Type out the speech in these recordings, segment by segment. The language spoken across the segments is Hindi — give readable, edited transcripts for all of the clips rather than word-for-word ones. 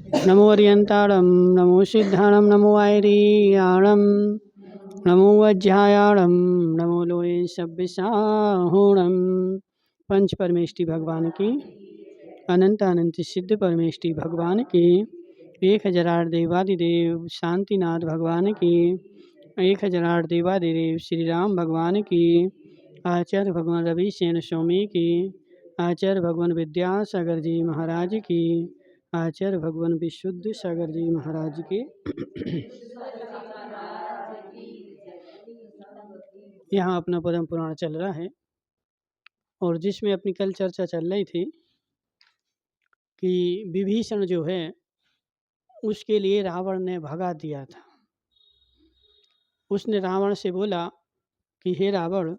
नमो अर्यन्ताणं नमो सिद्धाणं नमो आयर्याणं नमो वज्रायाणं नमो लोये सव्यसाहूणं। पंच परमेष्टि भगवान की अनंत अनंत सिद्ध परमेष्टि भगवान की 1008 देवादिदेव शांतिनाथ भगवान की 1008 देवादिदेव श्री राम भगवान की आचार्य भगवान रवि सेन स्वामी की आचार्य भगवान विद्यासागर जी महाराज की आचार्य भगवान विशुद्ध सागर जी महाराज की यहाँ अपना पद्म पुराण चल रहा है और जिसमें अपनी कल चर्चा चल रही थी कि विभीषण जो है उसके लिए रावण ने भगा दिया था। उसने रावण से बोला कि हे रावण,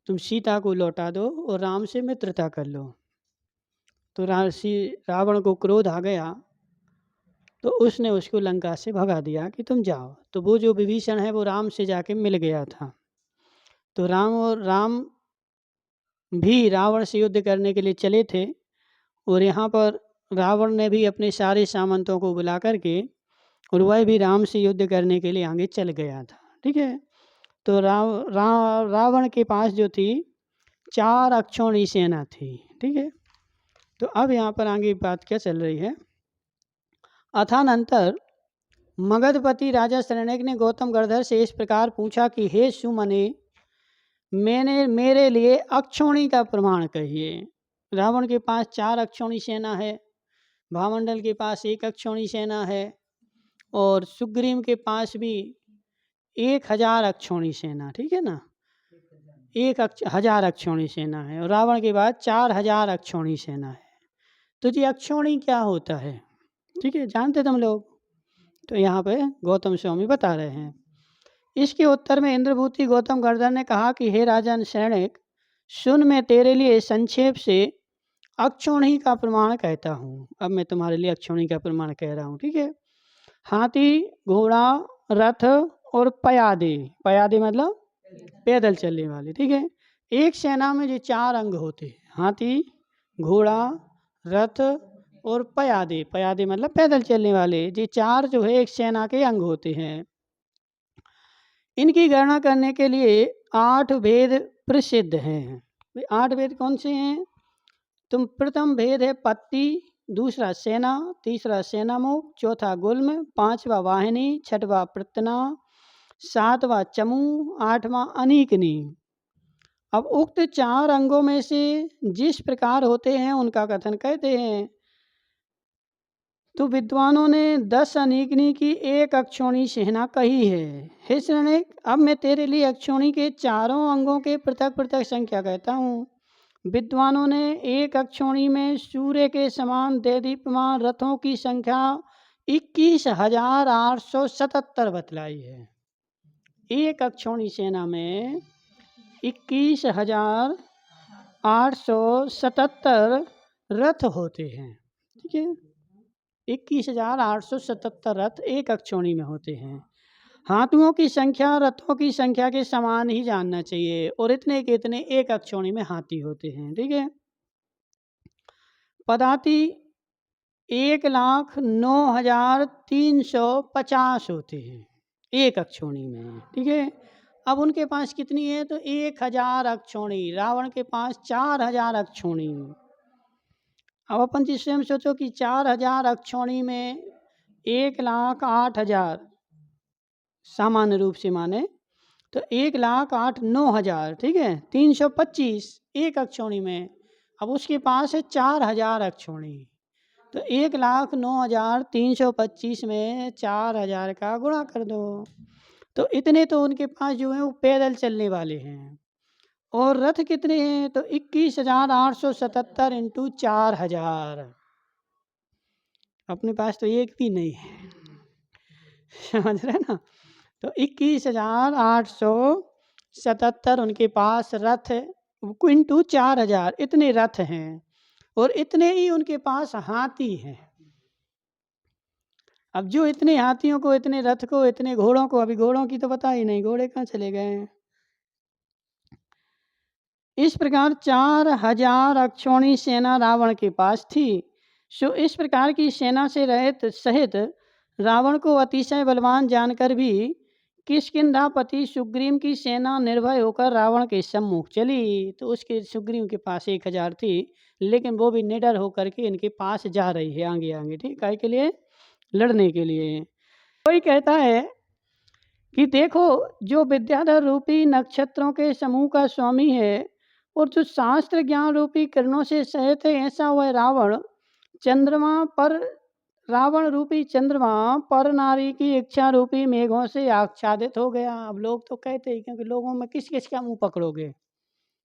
तुम सीता को लौटा दो और राम से मित्रता कर लो। तो रावण को क्रोध आ गया तो उसने उसको लंका से भगा दिया कि तुम जाओ। तो वो जो विभीषण है वो राम से जाके मिल गया था। तो राम भी रावण से युद्ध करने के लिए चले थे और यहाँ पर रावण ने भी अपने सारे सामंतों को बुला करके और वह भी राम से युद्ध करने के लिए आगे चल गया था। ठीक है। तो रावण के पास जो थी 4 अक्षौणी सेना थी। ठीक है। तो अब यहाँ पर आगे बात क्या चल रही है। अथानंतर मगधपति राजा शरण्यक ने गौतम गणधर से इस प्रकार पूछा कि हे सुमने, मैंने मेरे लिए अक्षौणी का प्रमाण कहिए। रावण के पास 4 अक्षौणी सेना है, भामंडल के पास 1 अक्षौणी सेना है और सुग्रीव के पास भी 1000 अक्षौणी सेना। ठीक है ना, 1000 अक्षौणी सेना है और रावण के पास 4000 अक्षौणी सेना है। तो जी अक्षौणी क्या होता है, ठीक है, जानते तुम लोग? तो यहाँ पे गौतम स्वामी बता रहे हैं। इसके उत्तर में इंद्रभूति गौतम गणधर ने कहा कि हे राजन शरणिक, सुन, मैं तेरे लिए संक्षेप से अक्षौणी का प्रमाण कहता हूँ। अब मैं तुम्हारे लिए अक्षौणी का प्रमाण कह रहा हूँ। ठीक है। हाथी, घोड़ा, रथ और पयादे, पयादे मतलब पैदल चलने वाले। ठीक है। एक सेना में जो 4 अंग होते हैं, हाथी, घोड़ा, रथ और पयादे, पयादे मतलब पैदल चलने वाले, ये 4 जो है एक सेना के अंग होते हैं। इनकी गणना करने के लिए 8 भेद प्रसिद्ध हैं। 8 भेद कौन से हैं? तुम प्रथम भेद है पत्ती, दूसरा सेना, तीसरा सेनामुख, चौथा गुल्म, 5वां वाहिनी, 6वां प्रतना, 7वां चमू, 8वां अनीकनी। अब उक्त 4 अंगों में से जिस प्रकार होते हैं उनका कथन कहते हैं। तो विद्वानों ने 10 अनीकनी की 1 अक्षौणी सेना कही है। हे शरणिक, अब मैं तेरे लिए अक्षौणी के 4 अंगों के पृथक पृथक संख्या कहता हूँ। विद्वानों ने 1 अक्षौणी में सूर्य के समान देदीप्यमान रथों की संख्या 21,877 बतलाई है। 1 अक्षौणी सेना में 21,877 रथ होते हैं। ठीक है। 21,877 रथ 1 अक्षौणी में होते हैं। हाथियों की संख्या रथों की संख्या के समान ही जानना चाहिए और इतने के इतने 1 अक्षौणी में हाथी होते हैं। ठीक है। पदाती 1,09,350 होते हैं 1 अक्षौणी में। ठीक है। अब उनके पास कितनी है? तो 1000 अक्षौणी। रावण के पास 4000 अक्षौणी। अब अपन जी स्वयं सोचो कि 4000 अक्षौणी में 1,08,000 सामान्य रूप से माने तो 1,08,09,000। ठीक है। 325 1 अक्षौणी में। अब उसके पास है 4000 अक्षौणी। तो 1,09,325 में 4000 का गुणा कर दो। तो इतने तो उनके पास जो है वो पैदल चलने वाले हैं। और रथ कितने हैं? तो 21,877 इंटू 4000। अपने पास तो एक भी नहीं है। समझ रहे ना? तो 21,877 उनके पास रथ इंटू 4000, इतने रथ हैं और इतने ही उनके पास हाथी हैं। अब जो इतने हाथियों को, इतने रथ को, इतने घोड़ों को, अभी घोड़ों की तो पता ही नहीं, घोड़े कहाँ चले गए हैं। इस प्रकार 4000 अक्षौणी सेना रावण के पास थी। सो इस प्रकार की सेना से रहित सहित रावण को अतिशय बलवान जानकर भी किष्किंधापति सुग्रीव की सेना निर्भय होकर रावण के सम्मुख चली। तो उसके सुग्रीव के पास 1000 थी, लेकिन वो भी निडर होकर के इनके पास जा रही है आगे आगे, ठीक है, के लिए लड़ने के लिए। कोई कहता है कि देखो, जो विद्याधर रूपी नक्षत्रों के समूह का स्वामी है और जो शास्त्र ज्ञान रूपी किरणों से सहित है, ऐसा वह रावण रूपी चंद्रमा पर नारी की इच्छा रूपी मेघों से आच्छादित हो गया। अब लोग तो कहते हैं, क्योंकि लोगों में किस किस का मुंह पकड़ोगे,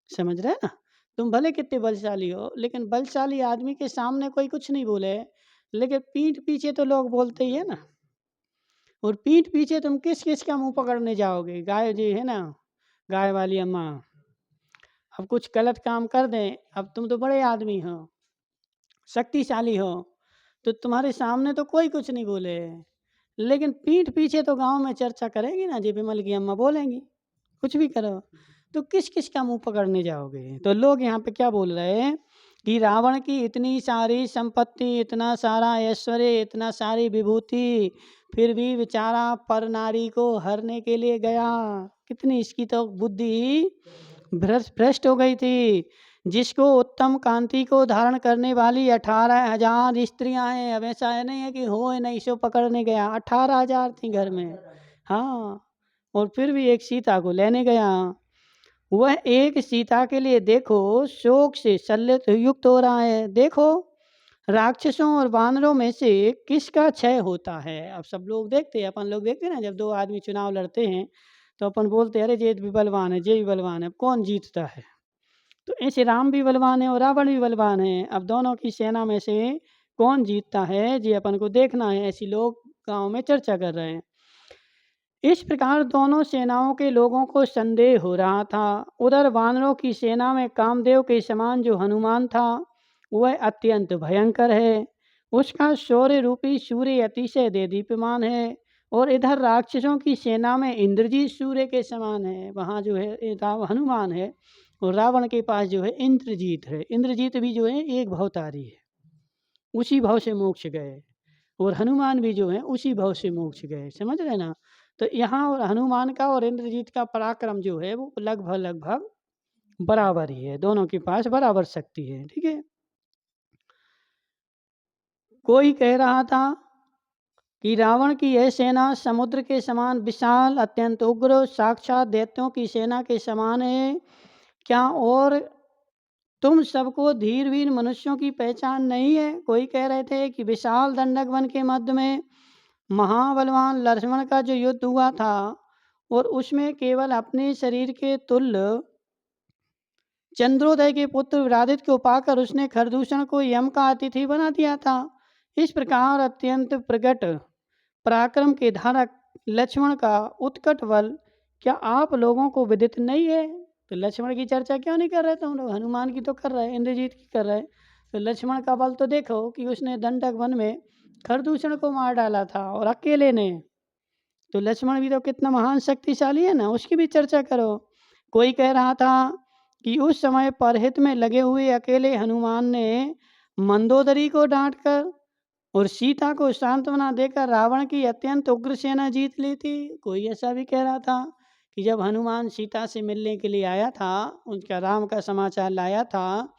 समझ रहे ना। तुम भले कितने बलशाली हो, लेकिन बलशाली आदमी के सामने कोई कुछ नहीं बोले, लेकिन पीठ पीछे तो लोग बोलते ही है ना। और पीठ पीछे तुम किस किस का मुंह पकड़ने जाओगे। गाय जी है ना, गाय वाली अम्मा, अब कुछ गलत काम कर दें, अब तुम तो बड़े आदमी हो, शक्तिशाली हो, तो तुम्हारे सामने तो कोई कुछ नहीं बोले, लेकिन पीठ पीछे तो गांव में चर्चा करेगी ना, जी विमल की अम्मा बोलेंगी, कुछ भी करो, तो किस किस का मुंह पकड़ने जाओगे। तो लोग यहाँ पे क्या बोल रहे हैं कि रावण की इतनी सारी संपत्ति, इतना सारा ऐश्वर्य, इतना सारी विभूति, फिर भी बेचारा पर नारी को हरने के लिए गया। कितनी इसकी तो बुद्धि भ्रष्ट हो गई थी। जिसको उत्तम कांति को धारण करने वाली 18,000 स्त्रियां हैं। अब ऐसा है नहीं है कि हो नहीं सो पकड़ने गया, 18,000 थी घर में। हाँ, और फिर भी एक सीता को लेने गया। वह एक सीता के लिए देखो शोक से शल्य युक्त हो रहा है। देखो, राक्षसों और वानरों में से किसका क्षय होता है। अब सब लोग देखते हैं, अपन लोग देखते हैं ना, जब दो आदमी चुनाव लड़ते हैं तो अपन बोलते हैं अरे ये भी बलवान है, ये भी बलवान है, कौन जीतता है। तो ऐसे राम भी बलवान है और रावण भी बलवान है। अब दोनों की सेना में से कौन जीतता है, ये अपन को देखना है। ऐसी लोग गांव में चर्चा कर रहे हैं। इस प्रकार दोनों सेनाओं के लोगों को संदेह हो रहा था। उधर वानरों की सेना में कामदेव के समान जो हनुमान था, वह अत्यंत भयंकर है। उसका शौर्य रूपी सूर्य अतिशय देदीप्यमान है। और इधर राक्षसों की सेना में इंद्रजीत सूर्य के समान है। वहाँ जो है हनुमान है, और रावण के पास जो है इंद्रजीत है। इंद्रजीत भी जो है एक भवतारी है, उसी भाव से मोक्ष गए, और हनुमान भी जो है उसी भाव से मोक्ष गए। समझ रहे ना। तो यहाँ और हनुमान का और इंद्रजीत का पराक्रम जो है वो लगभग बराबर ही है, दोनों के पास बराबर शक्ति है, ठीक है। कोई कह रहा था कि रावण की यह सेना समुद्र के समान विशाल, अत्यंत उग्र, साक्षात दैत्यों की सेना के समान है क्या, और तुम सबको धीर वीर मनुष्यों की पहचान नहीं है। कोई कह रहे थे कि विशाल दंडक वन के मध्य में महाबलवान लक्ष्मण का जो युद्ध हुआ था, और उसमें केवल अपने शरीर के तुल्य चंद्रोदय के पुत्र विरादित को पाकर उसने खरदूषण को यम का अतिथि बना दिया था। इस प्रकार अत्यंत प्रगट पराक्रम के धारक लक्ष्मण का उत्कट बल क्या आप लोगों को विदित नहीं है। तो लक्ष्मण की चर्चा क्यों नहीं कर रहे तुम लोग। हनुमान की तो कर रहे, इंद्रजीत की कर रहे। तो लक्ष्मण का बल तो देखो कि उसने दंडक वन में खरदूषण को मार डाला था, और अकेले ने। तो लक्ष्मण भी तो कितना महान शक्तिशाली है ना, उसकी भी चर्चा करो। कोई कह रहा था कि उस समय परहित में लगे हुए अकेले हनुमान ने मंदोदरी को डांटकर और सीता को सांत्वना देकर रावण की अत्यंत उग्र सेना जीत ली थी। कोई ऐसा भी कह रहा था कि जब हनुमान सीता से मिलने के लिए आया था, उनका राम का समाचार लाया था,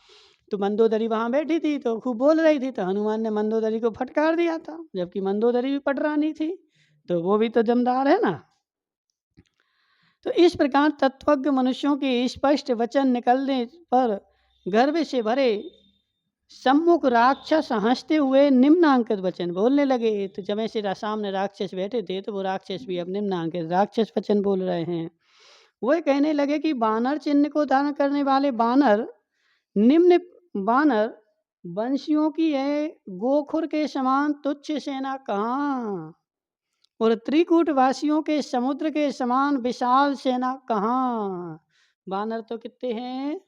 तो मंदोदरी वहाँ बैठी थी, तो खूब बोल रही थी, तो हनुमान ने मंदोदरी को फटकार दिया था, जबकि मंदोदरी भी पटरानी थी, तो वो भी तो जमदार है ना। तो इस प्रकार तत्वज्ञ मनुष्यों के स्पष्ट वचन निकलने पर गर्व से भरे सम्मुख राक्षस हंसते हुए निम्नांकित वचन बोलने लगे। तो जब ऐसे सामने राक्षस बैठे थे, तो वो राक्षस भी अब निम्नांकित राक्षस वचन बोल रहे हैं। वह कहने लगे कि बानर चिन्ह को धारण करने वाले बानर, निम्न बानर वंशियों की है गोखुर के समान तुच्छ सेना कहाँ, और त्रिकूट वासियों के समुद्र के समान विशाल सेना कहाँ। बानर तो कितने हैं,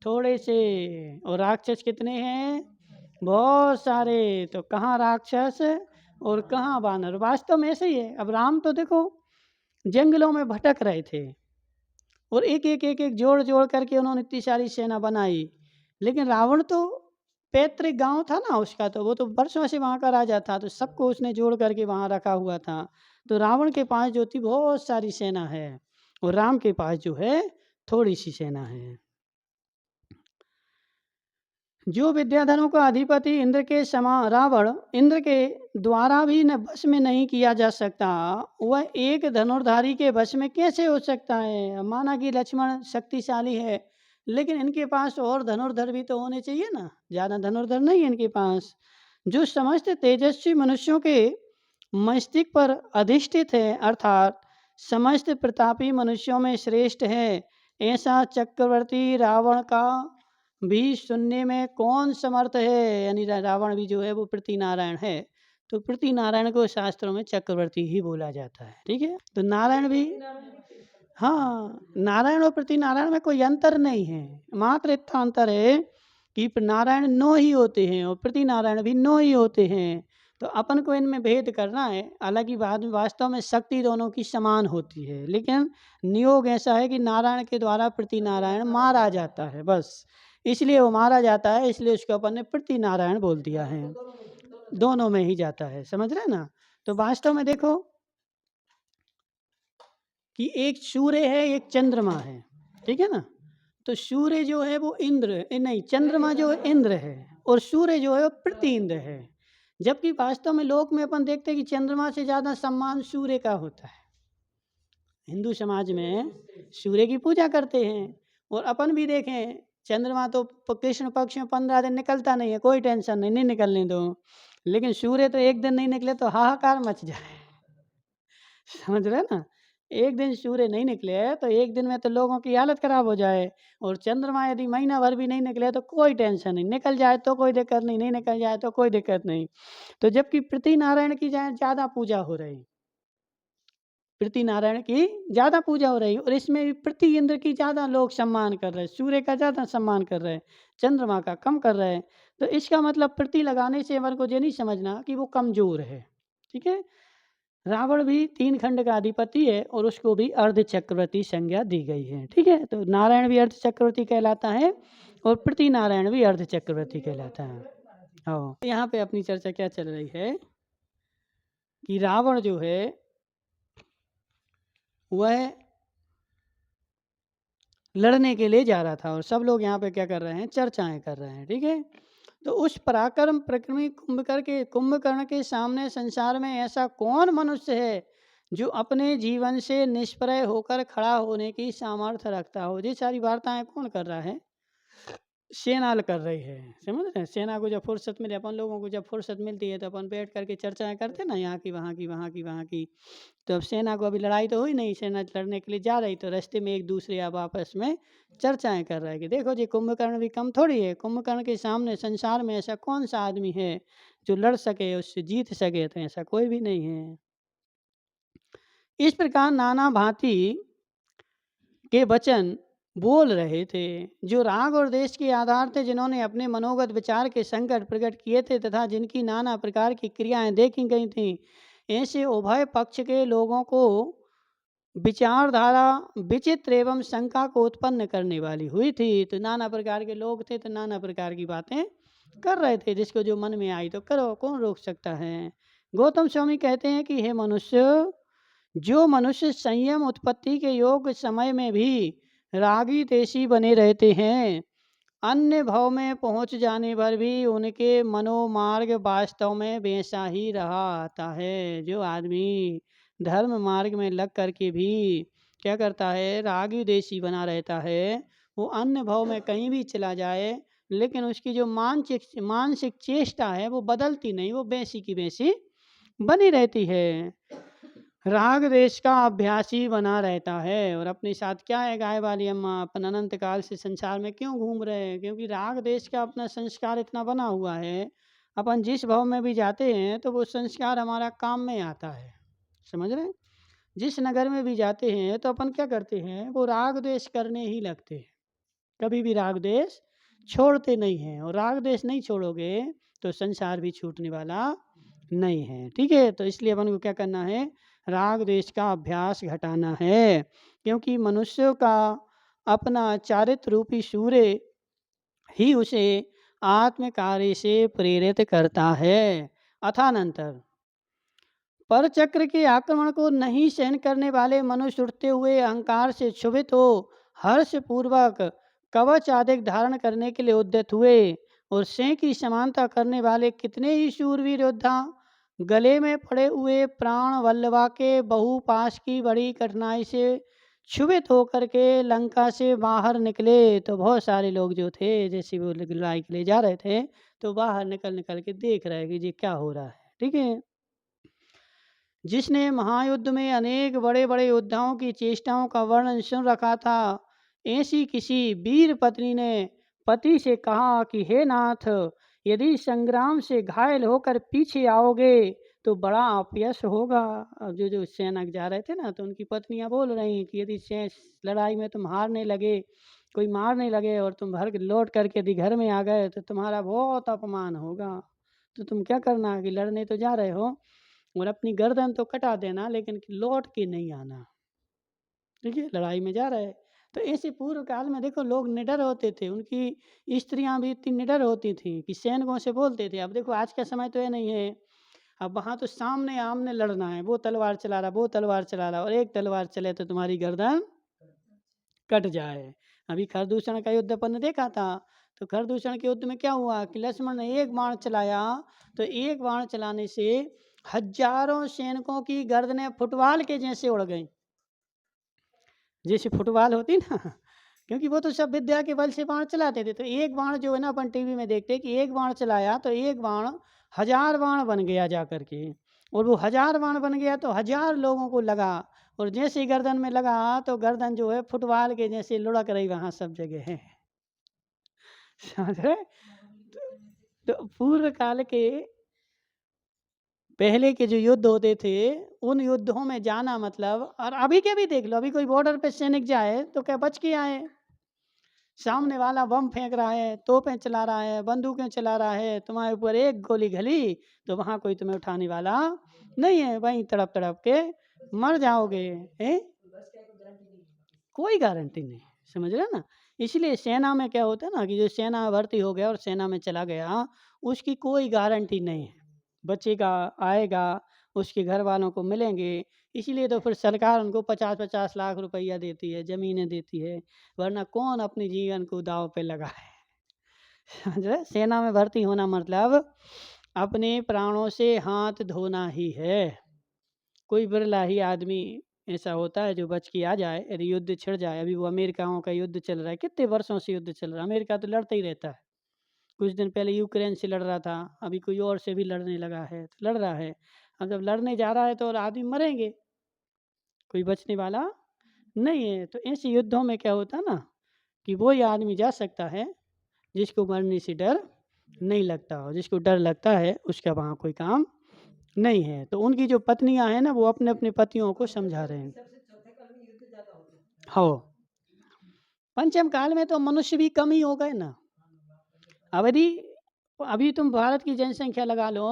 थोड़े से, और राक्षस कितने हैं, बहुत सारे। तो कहाँ राक्षस और कहाँ बानर। वास्तव में ऐसे ही है। अब राम तो देखो जंगलों में भटक रहे थे, और एक एक जोड़ जोड़ करके उन्होंने इतनी सारी सेना बनाई, लेकिन रावण तो पैतृक गांव था ना उसका, तो वो तो वर्षों से वहाँ का राजा था, तो सबको उसने जोड़ करके वहाँ रखा हुआ था। तो रावण के पास जो थी बहुत सारी सेना है, और राम के पास जो है थोड़ी सी सेना है। जो विद्याधरों का अधिपति इंद्र के समान रावण इंद्र के द्वारा भी न वश में नहीं किया जा सकता, वह एक धनुर्धारी के वश में कैसे हो सकता है। माना कि लक्ष्मण शक्तिशाली है, लेकिन इनके पास और धनुर्धर भी तो होने चाहिए ना, ज़्यादा धनुर्धर नहीं है इनके पास। जो समस्त तेजस्वी मनुष्यों के मस्तिष्क पर अधिष्ठित है, अर्थात समस्त प्रतापी मनुष्यों में श्रेष्ठ है, ऐसा चक्रवर्ती रावण का भी सुनने में कौन समर्थ है। यानी रावण भी जो है वो पृथ्वी नारायण है, तो पृथ्वी नारायण को शास्त्रों में चक्रवर्ती ही बोला जाता है। ठीक है, तो नारायण भी, हाँ, नारायण और पृथ्वी नारायण में कोई अंतर नहीं है, मात्र इतना अंतर है कि नारायण 9 ही होते हैं और पृथ्वी नारायण भी 9 ही होते हैं। तो अपन को इनमें भेद करना है। हालांकि बाद में वास्तव में शक्ति दोनों की समान होती है, लेकिन नियोग ऐसा है कि नारायण के द्वारा पृथ्वी नारायण मारा जाता है, बस इसलिए वो मारा जाता है, इसलिए उसको अपन ने पृथ्वी नारायण बोल दिया है। दोनों में ही जाता है, समझ रहे ना। तो वास्तव में देखो कि एक सूर्य है, एक चंद्रमा है, ठीक है ना। तो सूर्य जो है वो इंद्र नहीं, चंद्रमा जो है इंद्र है, और सूर्य जो है वो पृथ्वी इंद्र है। जबकि वास्तव में लोक में अपन देखते हैं कि चंद्रमा से ज़्यादा सम्मान सूर्य का होता है। हिंदू समाज में सूर्य की पूजा करते हैं, और अपन भी देखें चंद्रमा तो कृष्ण पक्ष में 15 दिन निकलता नहीं है, कोई टेंशन नहीं, नहीं निकलने दो। लेकिन सूर्य तो एक दिन नहीं निकले तो हाहाकार मच जाए, समझ रहे ना। एक दिन सूर्य नहीं निकले तो एक दिन में तो लोगों की हालत खराब हो जाए, और चंद्रमा यदि महीना भर भी नहीं निकले तो कोई टेंशन नहीं, निकल जाए तो कोई दिक्कत नहीं, नहीं निकल जाए तो कोई दिक्कत नहीं। तो जबकि पृथ्वी नारायण की ज़्यादा पूजा हो रही, पृथ्वी नारायण की ज़्यादा पूजा हो रही, और इसमें भी पृथ्वी इंद्र की ज़्यादा लोग सम्मान कर रहे हैं, सूर्य का ज़्यादा सम्मान कर रहे हैं, चंद्रमा का कम कर रहे हैं। तो इसका मतलब पृथ्वी लगाने से हमारे को ये नहीं समझना कि वो कमज़ोर है। ठीक है, रावण भी 3 खंड का अधिपति है, और उसको भी अर्ध चक्रवर्ती संज्ञा दी गई है। ठीक है, तो नारायण भी अर्ध चक्रवर्ती कहलाता है, और पृथ्वी नारायण भी अर्ध चक्रवर्ती कहलाता है। हाँ, यहाँ पे अपनी चर्चा क्या चल रही है कि रावण जो है वह लड़ने के लिए जा रहा था, और सब लोग यहाँ पे क्या कर रहे हैं, चर्चाएं कर रहे हैं। ठीक है, तो उस पराक्रम प्रक्रमी कुंभकर्ण के सामने संसार में ऐसा कौन मनुष्य है जो अपने जीवन से निष्प्रय होकर खड़ा होने की सामर्थ्य रखता हो। ये सारी वार्ताएं कौन कर रहा है, सेना कर रही है, समझ रहे हैं। सेना को जब फुर्सत मिले, अपन लोगों को जब फुर्सत मिलती है तो अपन बैठ करके चर्चाएं करते ना, यहाँ की वहाँ की वहाँ की वहाँ की। तो अब सेना को अभी लड़ाई तो हुई नहीं, सेना लड़ने के लिए जा रही, तो रास्ते में एक दूसरे अब आपस में चर्चाएं कर रहे हैं कि देखो जी कुंभकर्ण भी कम थोड़ी है, कुंभकर्ण के सामने संसार में ऐसा कौन सा आदमी है जो लड़ सके, उससे जीत सके, तो ऐसा कोई भी नहीं है। इस प्रकार नाना भांति के वचन बोल रहे थे, जो राग और देश के आधार थे, जिन्होंने अपने मनोगत विचार के संकट प्रकट किए थे तथा जिनकी नाना प्रकार की क्रियाएं देखी गई थीं, ऐसे उभय पक्ष के लोगों को विचारधारा विचित्र एवं शंका को उत्पन्न करने वाली हुई थी। तो नाना प्रकार के लोग थे, तो नाना प्रकार की बातें कर रहे थे, जिसको जो मन में आई तो करो, कौन रोक सकता है। गौतम स्वामी कहते हैं कि हे मनुष्य, जो मनुष्य संयम उत्पत्ति के योग समय में भी रागी देशी बने रहते हैं, अन्य भाव में पहुंच जाने पर भी उनके मनोमार्ग वास्तव में वैसा ही रहा आता है। जो आदमी धर्म मार्ग में लग करके भी क्या करता है, रागी देशी बना रहता है, वो अन्य भाव में कहीं भी चला जाए, लेकिन उसकी जो मानसिक चेष्टा है वो बदलती नहीं, वो वैसी की वैसी बनी रहती है। राग देश का अभ्यासी बना रहता है, और अपने साथ क्या है, गाय वाली अम्मा, अपन अनंत काल से संसार में क्यों घूम रहे हैं, क्योंकि राग देश का अपना संस्कार इतना बना हुआ है। अपन जिस भाव में भी जाते हैं तो वो संस्कार हमारा काम में आता है, समझ रहे हैं। जिस नगर में भी जाते हैं तो अपन क्या करते हैं, वो राग देश करने ही लगते हैं, कभी भी राग देश छोड़ते नहीं हैं, और राग देश नहीं छोड़ोगे तो संसार भी छूटने वाला नहीं है। ठीक है, तो इसलिए अपन को क्या करना है, राग देश का अभ्यास घटाना है, क्योंकि मनुष्य का अपना चारित्र रूपी सूर्य ही उसे आत्म कार्य से प्रेरित करता है। अथानंतर पर चक्र के आक्रमण को नहीं सहन करने वाले मनुष्य उठते हुए अहंकार से क्षुभित हो हर्ष पूर्वक कवच आदि धारण करने के लिए उद्यत हुए और सिंह की समानता करने वाले कितने ही शूरवीर योद्धा गले में पड़े हुए प्राण वल्लभा के बहुपाश की बड़ी कठिनाई से क्षुभित होकर के लंका से बाहर निकले। तो बहुत सारे लोग जो थे जैसे वो लड़ाई के लिए जा रहे थे तो बाहर निकल निकल के देख रहे कि ये क्या हो रहा है। ठीक है। जिसने महायुद्ध में अनेक बड़े बड़े योद्धाओं की चेष्टाओं का वर्णन सुन रखा था, ऐसी किसी वीर पत्नी ने पति से कहा कि हे नाथ, यदि संग्राम से घायल होकर पीछे आओगे तो बड़ा अपयश होगा। अब जो सैनिक जा रहे थे ना तो उनकी पत्नियां बोल रही कि यदि लड़ाई में तुम हारने लगे, कोई मारने लगे और तुम भर लौट करके यदि घर में आ गए तो तुम्हारा बहुत अपमान होगा। तो तुम क्या करना कि लड़ने तो जा रहे हो और अपनी गर्दन तो कटा देना लेकिन लौट के नहीं आना। ठीक है। लड़ाई में जा रहे हैं। तो ऐसे पूर्व काल में देखो लोग निडर होते थे, उनकी स्त्रियां भी इतनी निडर होती थी कि सैनिकों से बोलते थे। अब देखो आज का समय तो ये नहीं है, अब वहाँ तो सामने आमने लड़ना है, वो तलवार चला रहा, वो तलवार चला रहा और एक तलवार चले तो तुम्हारी गर्दन कट जाए। अभी खरदूषण का युद्ध अपन ने देखा था, तो खरदूषण के युद्ध में क्या हुआ कि लक्ष्मण ने एक बाण चलाया तो एक बाण चलाने से हजारों सैनिकों की गर्दनें फुटबॉल के जैसे उड़ गई, जैसे फुटबॉल होती ना, क्योंकि वो तो सब विद्या के बल से बाण चलाते थे। तो एक बाण जो है ना अपन टीवी में देखते कि एक बाण चलाया तो एक बाण 1000 बाण बन गया जा करके, और वो 1000 बाण बन गया तो 1000 लोगों को लगा और जैसे ही गर्दन में लगा तो गर्दन जो है फुटबॉल के जैसे लुढ़क रही वहाँ सब जगह है। समझ रहे? तो पूर्व काल के पहले के जो युद्ध होते थे उन युद्धों में जाना मतलब, और अभी के भी देख लो, अभी कोई बॉर्डर पे सैनिक जाए तो क्या बच के आए? सामने वाला बम फेंक रहा है, तोपें चला रहा है, बंदूकें चला रहा है, तुम्हारे ऊपर एक गोली घली तो वहाँ कोई तुम्हें उठाने वाला नहीं है, वहीं तड़प तड़प के मर जाओगे। कोई गारंटी नहीं। समझ रहे ना? इसलिए सेना में क्या होता है ना कि जो सेना में भर्ती हो गया और सेना में चला गया उसकी कोई गारंटी नहीं है, बचेगा आएगा, उसके घर वालों को मिलेंगे। इसलिए तो फिर सरकार उनको 50-50 लाख रुपया देती है, ज़मीनें देती है, वरना कौन अपने जीवन को दांव पे लगाए। समझ रहे? सेना में भर्ती होना मतलब अपने प्राणों से हाथ धोना ही है। कोई बिरला ही आदमी ऐसा होता है जो बच के आ जाए यदि युद्ध छिड़ जाए। अभी वो अमेरिकाओं का युद्ध चल रहा है, कितने वर्षों से युद्ध चल रहा है, अमेरिका तो लड़ता ही रहता है। कुछ दिन पहले यूक्रेन से लड़ रहा था, अभी कोई और से भी लड़ने लगा है, तो लड़ रहा है। अब जब लड़ने जा रहा है तो और आदमी मरेंगे, कोई बचने वाला नहीं है। तो ऐसे युद्धों में क्या होता है ना कि वही आदमी जा सकता है जिसको मरने से डर नहीं लगता हो, जिसको डर लगता है उसका वहाँ कोई काम नहीं है। तो उनकी जो पत्नियां हैं ना वो अपने अपने पतियों को समझा रहे हैं। हो पंचम काल में तो मनुष्य भी कम ही हो गए ना। अब यदि अभी तुम भारत की जनसंख्या लगा लो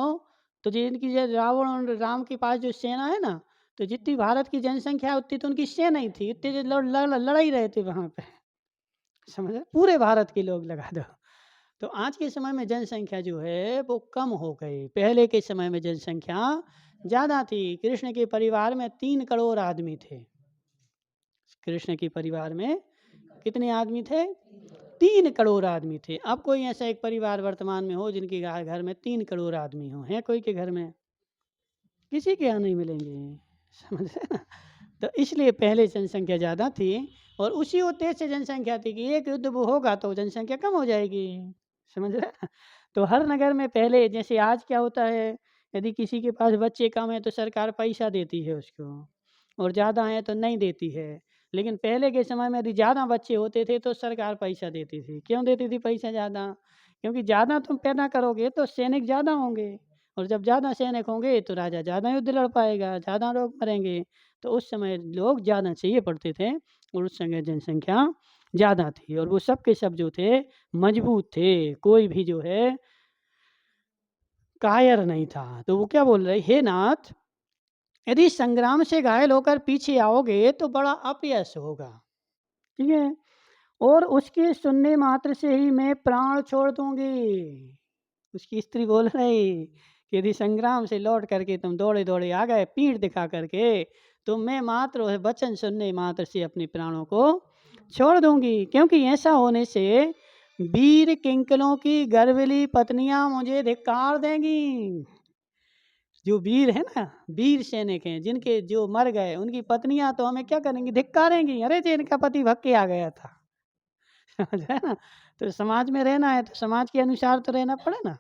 तो जिनकी जो रावण और राम के पास जो सेना है ना, तो जितनी भारत की जनसंख्या है उतनी तो उनकी सेना ही थी, इतने जो लड़ाई रहे थे वहाँ पे। समझ रहे? पूरे भारत के लोग लगा दो। तो आज के समय में जनसंख्या जो है वो कम हो गई, पहले के समय में जनसंख्या ज़्यादा थी। कृष्ण के परिवार में 3 करोड़ आदमी थे। कृष्ण के परिवार में कितने आदमी थे? 3 करोड़ आदमी थे। अब कोई ऐसा एक परिवार वर्तमान में हो जिनके घर में 3 करोड़ आदमी हो? है कोई के घर में? किसी के यहाँ नहीं मिलेंगे। समझ रहे ना? तो इसलिए पहले जनसंख्या ज़्यादा थी और उसी उद्देश्य से जनसंख्या थी कि एक युद्ध वो होगा तो जनसंख्या कम हो जाएगी। समझ रहे हैं? तो हर नगर में पहले जैसे आज क्या होता है, यदि किसी के पास बच्चे कम है तो सरकार पैसा देती है उसको, और ज़्यादा है तो नहीं देती है। लेकिन पहले के समय में यदि ज़्यादा बच्चे होते थे तो सरकार पैसा देती थी। क्यों देती थी पैसा ज़्यादा? क्योंकि ज़्यादा तुम पैदा करोगे तो सैनिक ज़्यादा होंगे, और जब ज़्यादा सैनिक होंगे तो राजा ज़्यादा युद्ध लड़ पाएगा, ज़्यादा लोग मरेंगे। तो उस समय लोग ज़्यादा चाहिए पड़ते थे और उस समय जनसंख्या ज़्यादा थी और वो सब के सब जो थे मजबूत थे, कोई भी जो है कायर नहीं था। तो वो क्या बोल रहे, हे नाथ, यदि संग्राम से घायल होकर पीछे आओगे तो बड़ा अपयश होगा। ठीक है। और उसके सुनने मात्र से ही मैं प्राण छोड़ दूंगी। उसकी स्त्री बोल रही कि यदि संग्राम से लौट करके तुम दौड़े दौड़े आ गए पीठ दिखा करके, तो मैं मात्र वह वचन सुनने मात्र से अपने प्राणों को छोड़ दूंगी, क्योंकि ऐसा होने से वीर किंकरों की गर्विली पत्नियां मुझे धिक्कार देंगी। जो वीर है ना, वीर सैनिक हैं जिनके जो मर गए, उनकी पत्नियां तो हमें क्या करेंगी, धिक्कारेंगी। अरे जी इनका पति भग के आ गया था। समझ रहे ना। तो समाज में रहना है तो समाज के अनुसार तो रहना पड़े ना,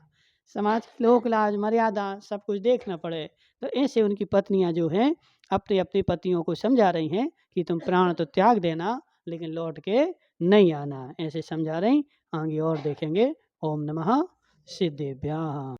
समाज की लोक लाज मर्यादा सब कुछ देखना पड़े। तो ऐसे उनकी पत्नियां जो हैं अपने अपने पतियों को समझा रही हैं कि तुम प्राण तो त्याग देना लेकिन लौट के नहीं आना, ऐसे समझा रही। आगे और देखेंगे। ओम नमः सिद्धेभ्यः।